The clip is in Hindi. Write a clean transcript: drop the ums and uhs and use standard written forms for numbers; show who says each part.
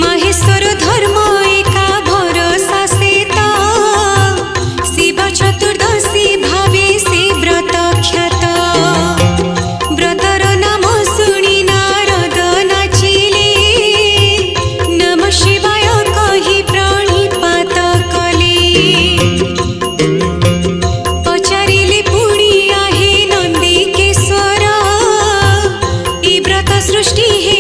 Speaker 1: माहेश्वर धर्म एका भरोसा सेता शिव चतुर्दशी भावे से व्रत ख्यात व्रतर नाम शुणी नारद नाचिले नम शिवाय कही प्रणिपात कले पचारिले पुणी आहे नंदिकेश्वर ए व्रत सृष्टि हे